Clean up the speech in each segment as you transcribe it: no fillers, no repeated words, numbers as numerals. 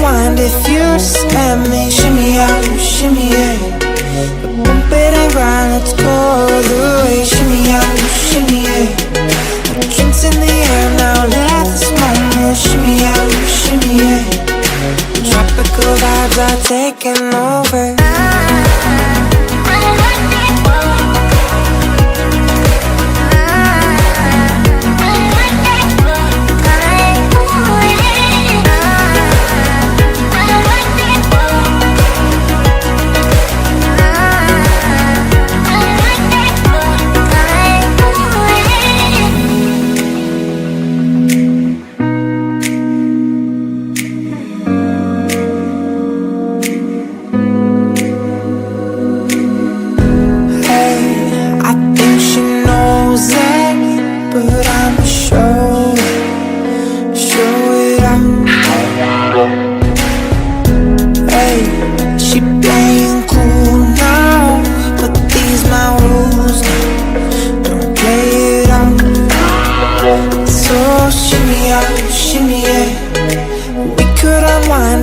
unwind if you just let me. Shimmy out, shimmy yeah. Bump it and grind, let's go the way. Shimmy out, shimmy yeah. Drinks in the air now, let this moment. Shimmy out, shimmy yeah. Tropical vibes are taking over.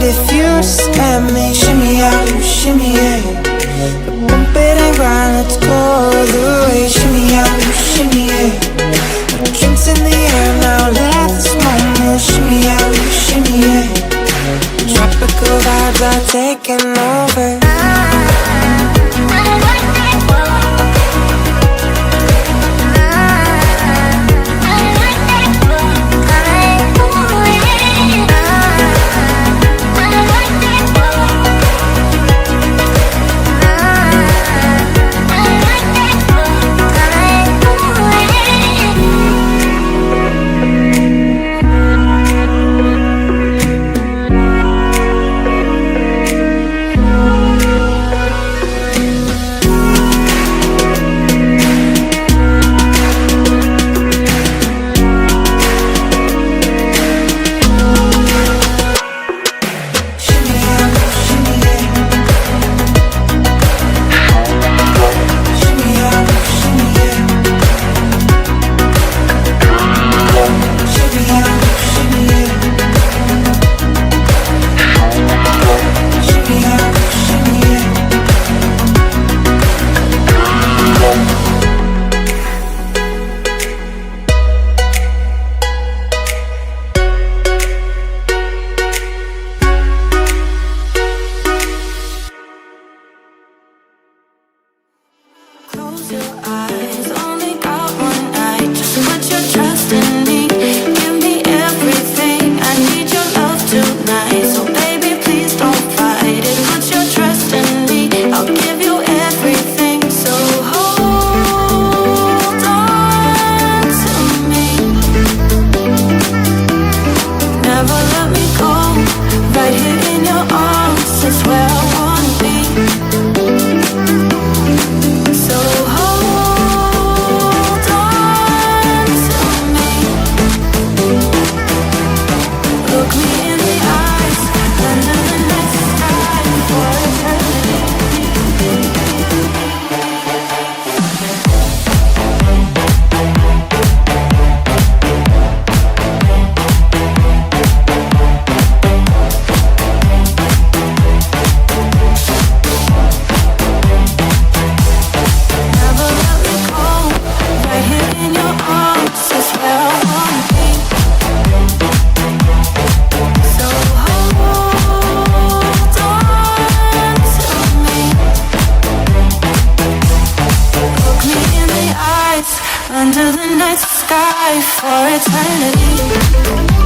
If you just let me. Shimmy out, shimmy yeah. Bump it and grind, let's go the way. Shimmy out, shimmy yeah. Drinks in the air now, let this moment. Shimmy out, shimmy yeah. Tropical vibes are taking over. Close your eyes, only got one night. Just put your trust in me. Give me everything. I need your love tonight. So baby, please don't fight it. Put your trust in me. I'll give you everything. So hold on to me. Never let me go. Right here in your arms is where I wanna be. So hold on to me. Look me in the eyes, under the night sky for eternity. Never let me go. Right here in your arms is where I wanna be. So hold on to me. Look me in the eyes, under the night sky for eternity.